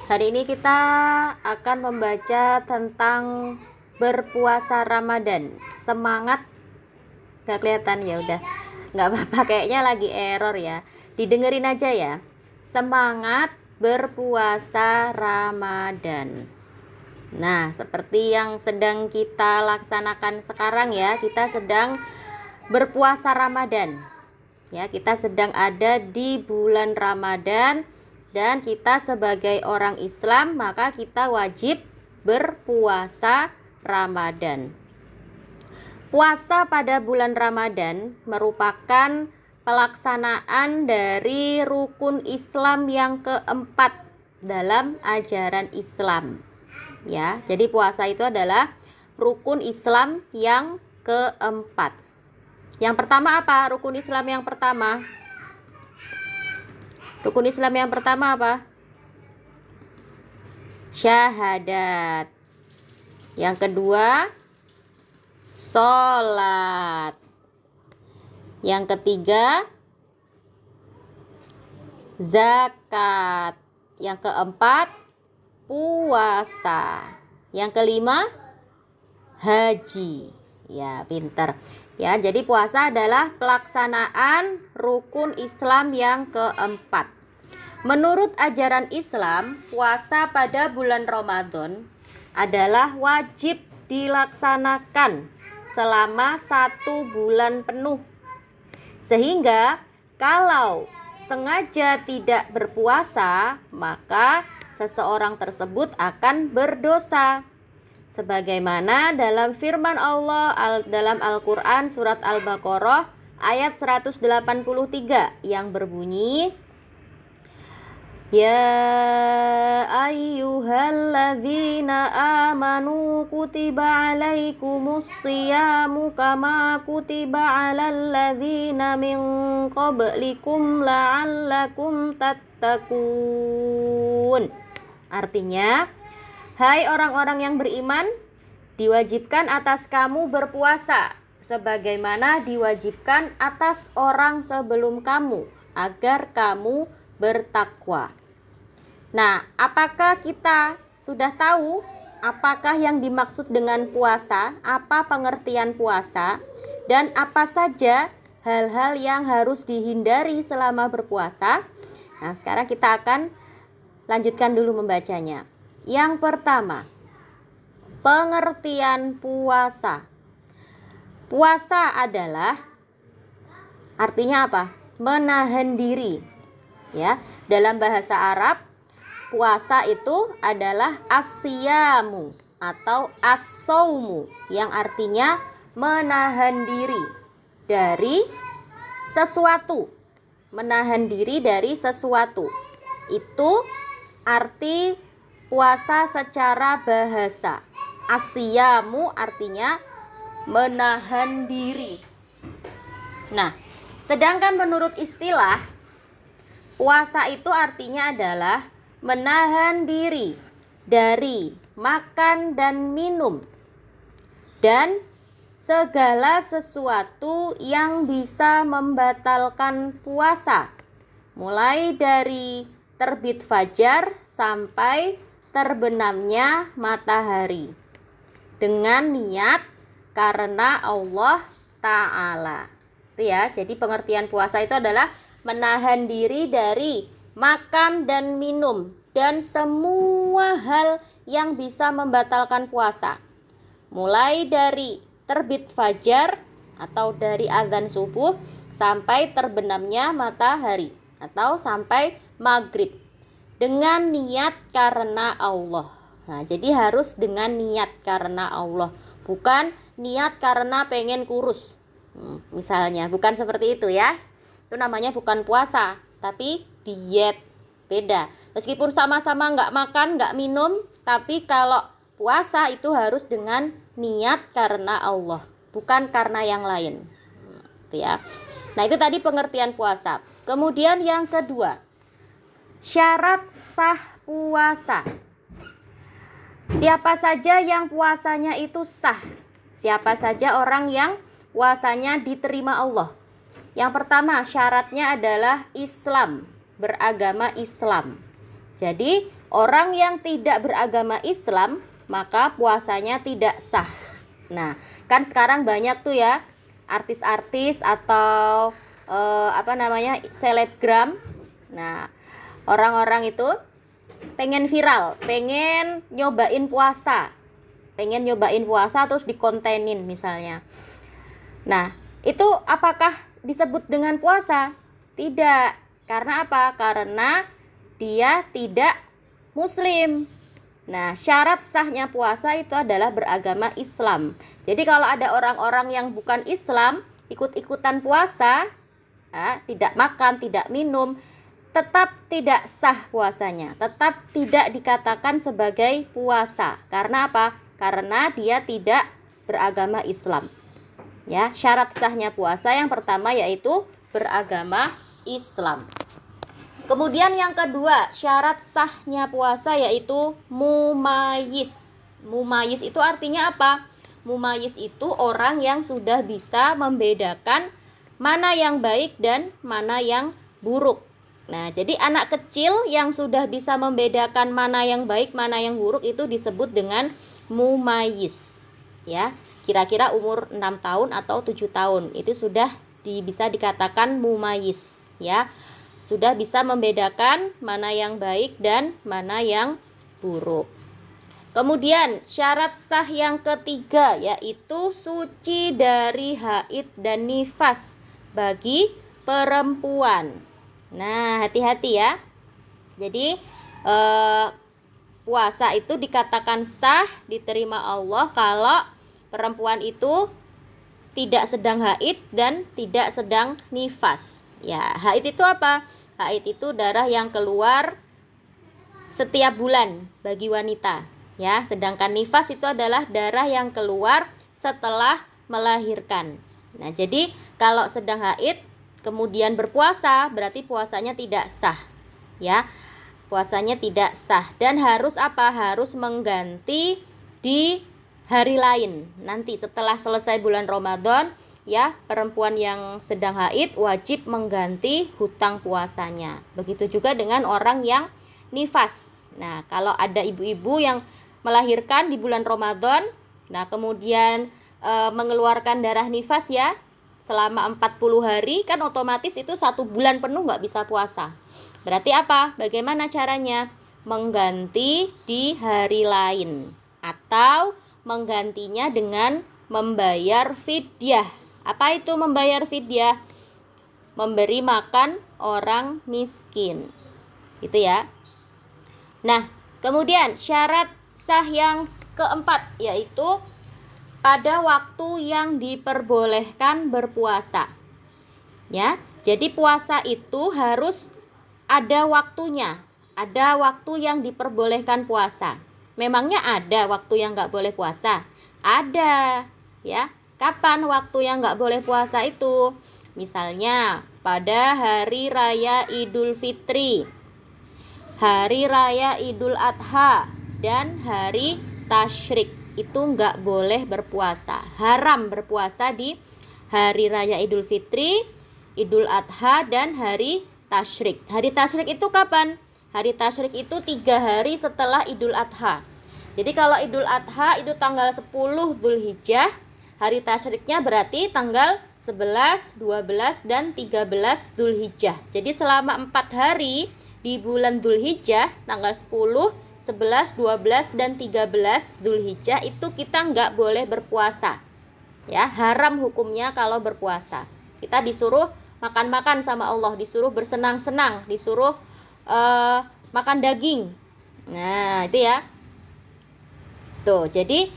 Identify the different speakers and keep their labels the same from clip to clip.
Speaker 1: Hari ini kita akan membaca tentang berpuasa Ramadan. Semangat, gak kelihatan ya udah, nggak apa-apa, kayaknya lagi error ya. Didengerin aja ya. Semangat berpuasa Ramadan. Nah, seperti yang sedang kita laksanakan sekarang ya, kita sedang berpuasa Ramadan. Ya, kita sedang ada di bulan Ramadan. Dan kita sebagai orang Islam, maka kita wajib berpuasa Ramadan. Puasa pada bulan Ramadan merupakan pelaksanaan dari rukun Islam yang keempat dalam ajaran Islam. Ya, jadi puasa itu adalah rukun Islam yang keempat. Yang pertama apa? Rukun Islam yang pertama. Rukun Islam yang pertama apa? Syahadat. Yang kedua, sholat. Yang ketiga, zakat. Yang keempat, puasa. Yang kelima, haji. Ya, pintar. Ya, jadi puasa adalah pelaksanaan rukun Islam yang keempat. Menurut ajaran Islam, puasa pada bulan Ramadan adalah wajib dilaksanakan selama 1 bulan penuh. Sehingga kalau sengaja tidak berpuasa, maka seseorang tersebut akan berdosa. Sebagaimana dalam firman Allah dalam Al-Quran surat Al-Baqarah ayat 183 yang berbunyi, Ya ayyuhalladzina amanu kutiba alaikumus siyamu kama kutiba alal ladzina min qablikum la'allakum tattaqun. Artinya, hai orang-orang yang beriman, diwajibkan atas kamu berpuasa sebagaimana diwajibkan atas orang sebelum kamu agar kamu bertakwa. Nah, apakah kita sudah tahu apakah yang dimaksud dengan puasa, apa pengertian puasa, dan apa saja hal-hal yang harus dihindari selama berpuasa? Nah, sekarang kita akan lanjutkan dulu membacanya. Yang pertama, pengertian puasa. Puasa adalah artinya apa? Menahan diri. Ya, dalam bahasa Arab, puasa itu adalah as-siyamu atau as-saumu yang artinya menahan diri dari sesuatu. Menahan diri dari sesuatu. Itu arti puasa secara bahasa. As-siyamu artinya menahan diri. Nah, sedangkan menurut istilah, puasa itu artinya adalah menahan diri dari makan dan minum dan segala sesuatu yang bisa membatalkan puasa, mulai dari terbit fajar sampai terbenamnya matahari, dengan niat karena Allah Ta'ala. Itu ya, jadi pengertian puasa itu adalah menahan diri dari makan dan minum dan semua hal yang bisa membatalkan puasa, mulai dari terbit fajar atau dari azan subuh sampai terbenamnya matahari atau sampai maghrib, dengan niat karena Allah. Nah, jadi harus dengan niat karena Allah, bukan niat karena pengen kurus. Misalnya, bukan seperti itu ya. Itu namanya bukan puasa, tapi diet. Beda. Meskipun sama-sama nggak makan, nggak minum, tapi kalau puasa itu harus dengan niat karena Allah, bukan karena yang lain. Itu ya. Nah, itu tadi pengertian puasa. Kemudian yang kedua, syarat sah puasa. Siapa saja yang puasanya itu sah? Siapa saja orang yang puasanya diterima Allah? Yang pertama, syaratnya adalah Islam, beragama Islam. Jadi orang yang tidak beragama Islam maka puasanya tidak sah. Nah, kan sekarang banyak tuh ya artis-artis atau selebgram. Nah, orang-orang itu pengen viral, pengen nyobain puasa. Terus dikontenin misalnya. Nah, itu apakah disebut dengan puasa? Tidak. Karena apa? Karena dia tidak muslim. Nah, syarat sahnya puasa itu adalah beragama Islam. Jadi kalau ada orang-orang yang bukan Islam ikut-ikutan puasa, tidak makan, tidak minum, tetap tidak sah puasanya, tetap tidak dikatakan sebagai puasa. Karena apa? Karena dia tidak beragama Islam. Ya, syarat sahnya puasa yang pertama yaitu beragama Islam. Kemudian yang kedua, syarat sahnya puasa yaitu mumayyiz. Mumayyiz itu artinya apa? Mumayyiz itu orang yang sudah bisa membedakan mana yang baik dan mana yang buruk. Nah, jadi anak kecil yang sudah bisa membedakan mana yang baik, mana yang buruk itu disebut dengan mumayyiz. Ya, kira-kira umur 6 tahun atau 7 tahun itu sudah bisa dikatakan mumayyiz, ya. Sudah bisa membedakan mana yang baik dan mana yang buruk. Kemudian syarat sah yang ketiga yaitu suci dari haid dan nifas bagi perempuan. Nah, hati-hati ya. Jadi puasa itu dikatakan sah, diterima Allah kalau perempuan itu tidak sedang haid dan tidak sedang nifas. Ya, haid itu apa? Haid itu darah yang keluar setiap bulan bagi wanita, ya. Sedangkan nifas itu adalah darah yang keluar setelah melahirkan. Nah, jadi kalau sedang haid kemudian berpuasa berarti puasanya tidak sah, ya. Puasanya tidak sah dan harus apa? Harus mengganti di hari lain. Nanti setelah selesai bulan Ramadan, ya, perempuan yang sedang haid wajib mengganti hutang puasanya. Begitu juga dengan orang yang nifas. Nah, kalau ada ibu-ibu yang melahirkan di bulan Ramadan, nah kemudian mengeluarkan darah nifas, ya, selama 40 hari, kan otomatis itu 1 bulan penuh nggak bisa puasa. Berarti apa? Bagaimana caranya? Mengganti di hari lain atau menggantinya dengan membayar fidyah. Apa itu membayar fidyah? Memberi makan orang miskin. Gitu ya. Nah, kemudian syarat sah yang keempat yaitu pada waktu yang diperbolehkan berpuasa. Ya, jadi puasa itu harus ada waktunya. Ada waktu yang diperbolehkan puasa. Memangnya ada waktu yang nggak boleh puasa? Ada, ya. Kapan waktu yang nggak boleh puasa itu? Misalnya pada hari raya Idul Fitri, hari raya Idul Adha, dan hari Tasyrik. Itu nggak boleh berpuasa. Haram berpuasa di hari raya Idul Fitri, Idul Adha, dan hari Tasyrik. Hari Tasyrik itu kapan? Hari Tasyrik itu 3 hari setelah Idul Adha. Jadi kalau Idul Adha itu tanggal 10 Dzulhijjah, hari Tasyriknya berarti tanggal 11, 12, dan 13 Dzulhijjah. Jadi selama 4 hari di bulan Dzulhijjah, tanggal 10, 11, 12, dan 13 Dzulhijjah itu kita nggak boleh berpuasa. Ya, haram hukumnya kalau berpuasa. Kita disuruh makan-makan sama Allah, disuruh bersenang-senang, disuruh makan daging. Nah, itu ya. Tuh, jadi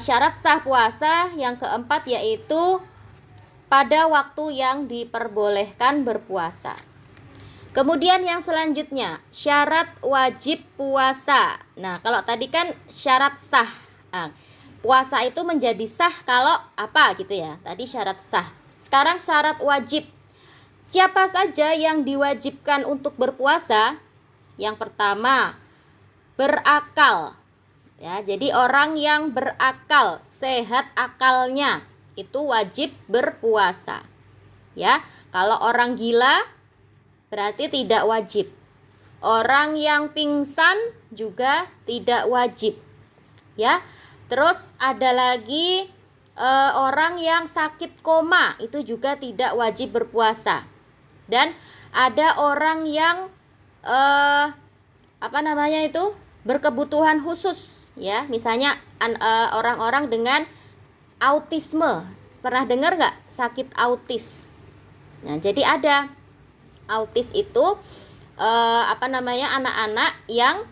Speaker 1: syarat sah puasa yang keempat yaitu pada waktu yang diperbolehkan berpuasa. Kemudian yang selanjutnya, syarat wajib puasa. Nah, kalau tadi kan syarat sah. Nah, puasa itu menjadi sah kalau apa gitu ya. Tadi syarat sah. Sekarang syarat wajib. Siapa saja yang diwajibkan untuk berpuasa? Yang pertama, berakal. Ya, jadi orang yang berakal, sehat akalnya, itu wajib berpuasa. Ya, kalau orang gila berarti tidak wajib. Orang yang pingsan juga tidak wajib. Ya. Terus ada lagi orang yang sakit koma, itu juga tidak wajib berpuasa. Dan ada orang yang berkebutuhan khusus, ya. Misalnya orang-orang dengan autisme. Pernah dengar nggak sakit autis? Nah, jadi ada autis itu anak-anak yang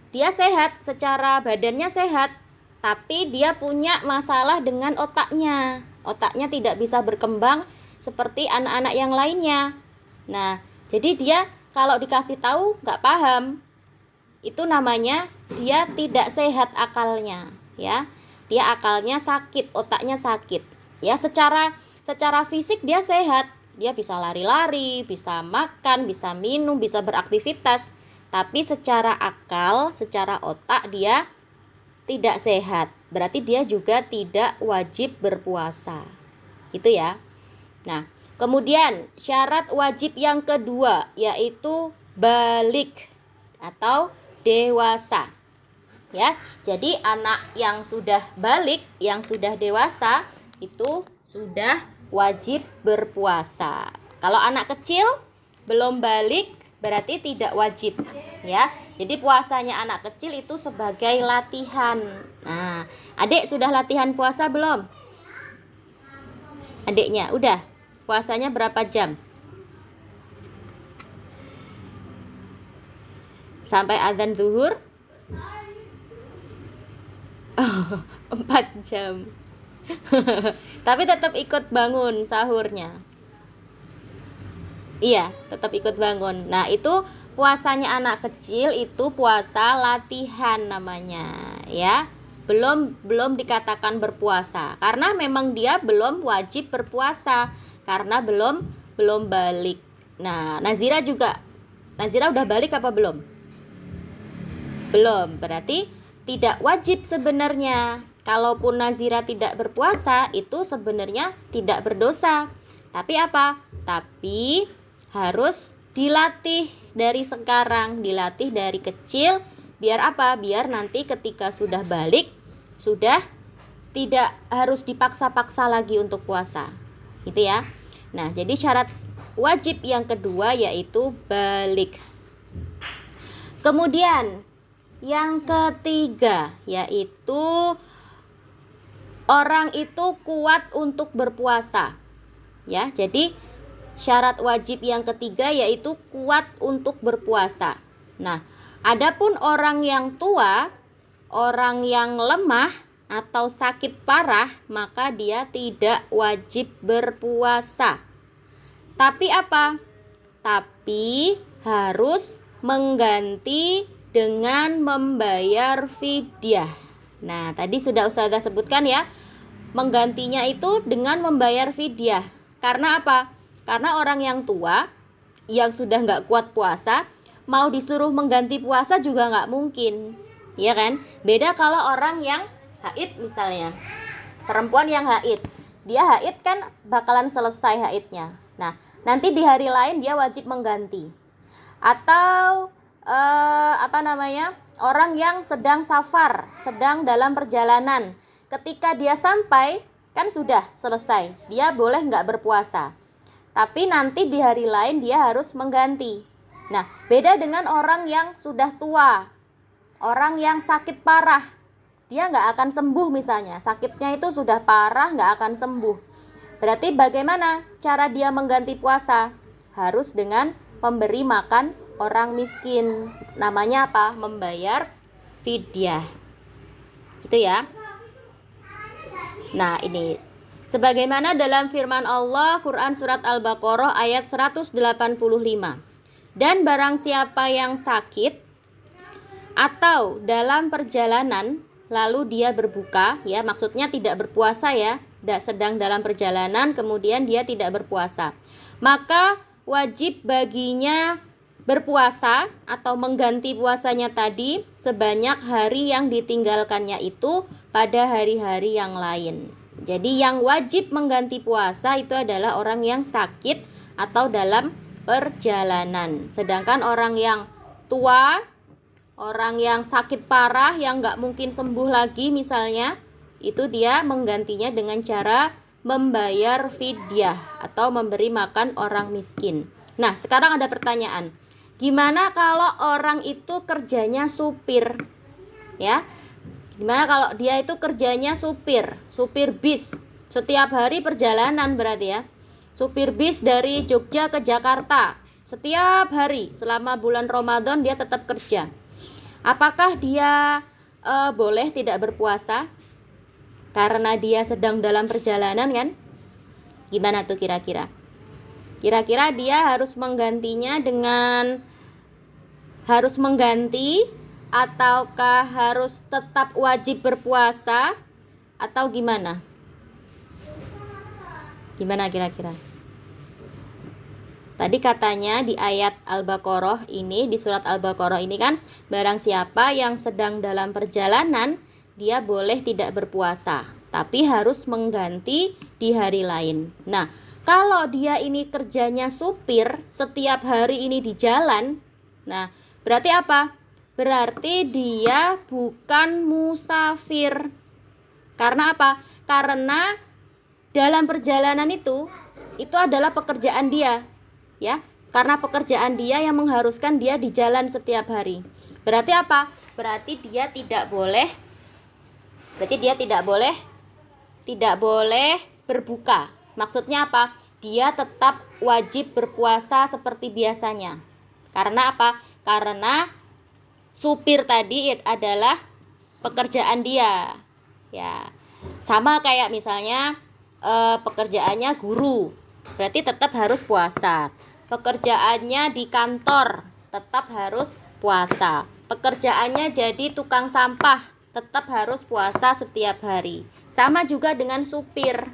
Speaker 1: dia sehat, secara badannya sehat, tapi dia punya masalah dengan otaknya. Otaknya tidak bisa berkembang seperti anak-anak yang lainnya. Nah, jadi dia kalau dikasih tahu nggak paham. Itu namanya dia tidak sehat akalnya, ya. Dia akalnya sakit, otaknya sakit. Ya, secara fisik dia sehat. Dia bisa lari-lari, bisa makan, bisa minum, bisa beraktivitas. Tapi secara akal, secara otak dia tidak sehat. Berarti dia juga tidak wajib berpuasa. Itu ya. Nah, kemudian syarat wajib yang kedua yaitu balik atau dewasa. Ya. Jadi anak yang sudah balik, yang sudah dewasa itu sudah wajib berpuasa. Kalau anak kecil belum balik berarti tidak wajib, ya. Jadi puasanya anak kecil itu sebagai latihan. Nah, adik sudah latihan puasa belum? Adiknya udah. Puasanya berapa jam? Sampai azan zuhur? 4 jam. Tapi tetap ikut bangun sahurnya. Iya, tetap ikut bangun. Nah, itu puasanya anak kecil itu puasa latihan namanya, ya. Belum dikatakan berpuasa karena memang dia belum wajib berpuasa karena belum balik. Nah, Nazira udah balik apa belum? Belum, berarti tidak wajib sebenarnya. Kalaupun Nazira tidak berpuasa, itu sebenarnya tidak berdosa. Tapi apa? Tapi harus dilatih dari sekarang, dilatih dari kecil. Biar apa? Biar nanti ketika sudah balik, sudah tidak harus dipaksa-paksa lagi untuk puasa. Gitu ya. Nah, jadi syarat wajib yang kedua yaitu balik. Kemudian yang ketiga yaitu orang itu kuat untuk berpuasa. Ya, jadi syarat wajib yang ketiga yaitu kuat untuk berpuasa. Nah, adapun orang yang tua, orang yang lemah atau sakit parah, maka dia tidak wajib berpuasa. Tapi apa? Tapi harus mengganti dengan membayar fidyah. Nah, tadi sudah Ustazah sebutkan ya. Menggantinya itu dengan membayar fidyah. Karena apa? Karena orang yang tua yang sudah nggak kuat puasa mau disuruh mengganti puasa juga nggak mungkin, ya kan? Beda kalau orang yang haid misalnya, perempuan yang haid, dia haid kan bakalan selesai haidnya. Nah, nanti di hari lain dia wajib mengganti. Atau orang yang sedang safar, sedang dalam perjalanan. Ketika dia sampai, kan sudah selesai. Dia boleh nggak berpuasa. Tapi nanti di hari lain dia harus mengganti. Nah, beda dengan orang yang sudah tua. Orang yang sakit parah. Dia nggak akan sembuh misalnya. Sakitnya itu sudah parah, nggak akan sembuh. Berarti bagaimana cara dia mengganti puasa? Harus dengan memberi makan orang miskin. Namanya apa? Membayar fidyah. Itu ya. Nah, ini sebagaimana dalam firman Allah Quran surat Al-Baqarah ayat 185. Dan barang siapa yang sakit atau dalam perjalanan lalu dia berbuka, ya maksudnya tidak berpuasa ya, sedang dalam perjalanan kemudian dia tidak berpuasa, maka wajib baginya berpuasa atau mengganti puasanya tadi sebanyak hari yang ditinggalkannya itu pada hari-hari yang lain. Jadi yang wajib mengganti puasa itu adalah orang yang sakit atau dalam perjalanan. Sedangkan orang yang tua, orang yang sakit parah, yang nggak mungkin sembuh lagi misalnya, itu dia menggantinya dengan cara membayar fidyah atau memberi makan orang miskin. Nah, sekarang ada pertanyaan. Gimana kalau orang itu kerjanya supir? Ya. Gimana kalau dia itu kerjanya supir bis. Setiap hari perjalanan berarti ya. Supir bis dari Jogja ke Jakarta. Setiap hari selama bulan Ramadan dia tetap kerja. Apakah dia boleh tidak berpuasa? Karena dia sedang dalam perjalanan kan? Gimana tuh kira-kira? Kira-kira dia harus menggantinya dengan ataukah harus tetap wajib berpuasa atau gimana? Gimana kira-kira? Tadi katanya di ayat Al-Baqarah ini, di surat Al-Baqarah ini kan, barang siapa yang sedang dalam perjalanan, dia boleh tidak berpuasa, tapi harus mengganti di hari lain. Nah, kalau dia ini kerjanya supir, setiap hari ini di jalan, nah berarti apa? Berarti dia bukan musafir. Karena apa? Karena dalam perjalanan itu adalah pekerjaan dia, ya. Karena pekerjaan dia yang mengharuskan dia di jalan setiap hari. Berarti apa? Berarti dia tidak boleh berbuka. Maksudnya apa? Dia tetap wajib berpuasa seperti biasanya. Karena apa? Karena supir tadi adalah pekerjaan dia. Ya. Sama kayak misalnya pekerjaannya guru, berarti tetap harus puasa. Pekerjaannya di kantor, tetap harus puasa. Pekerjaannya jadi tukang sampah, tetap harus puasa setiap hari. Sama juga dengan supir.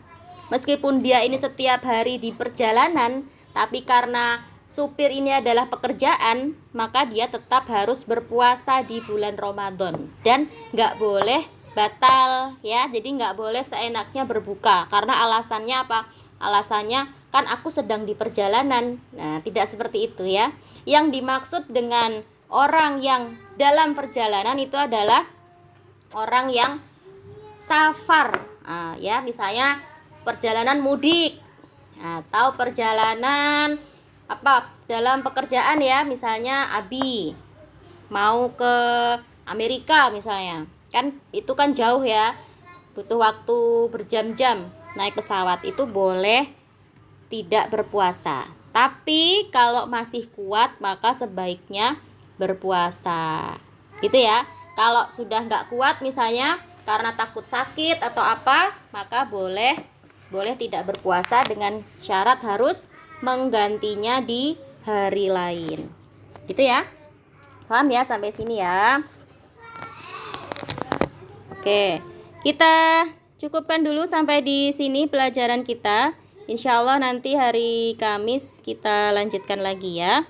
Speaker 1: Meskipun dia ini setiap hari di perjalanan, tapi karena supir ini adalah pekerjaan, maka dia tetap harus berpuasa di bulan Ramadan. Dan nggak boleh batal ya, jadi nggak boleh seenaknya berbuka. Karena alasannya apa? Alasannya kan aku sedang di perjalanan. Nah, tidak seperti itu ya. Yang dimaksud dengan orang yang dalam perjalanan itu adalah orang yang safar. Nah, ya, misalnya perjalanan mudik atau perjalanan dalam pekerjaan ya, misalnya Abi mau ke Amerika misalnya, kan itu kan jauh ya, butuh waktu berjam-jam naik pesawat, itu boleh tidak berpuasa. Tapi kalau masih kuat maka sebaiknya berpuasa gitu ya. Kalau sudah nggak kuat misalnya karena takut sakit atau apa, maka boleh tidak berpuasa dengan syarat harus menggantinya di hari lain. Gitu ya. Paham ya sampai sini ya? Oke, kita cukupkan dulu sampai di sini pelajaran kita. Insya Allah nanti hari Kamis kita lanjutkan lagi ya.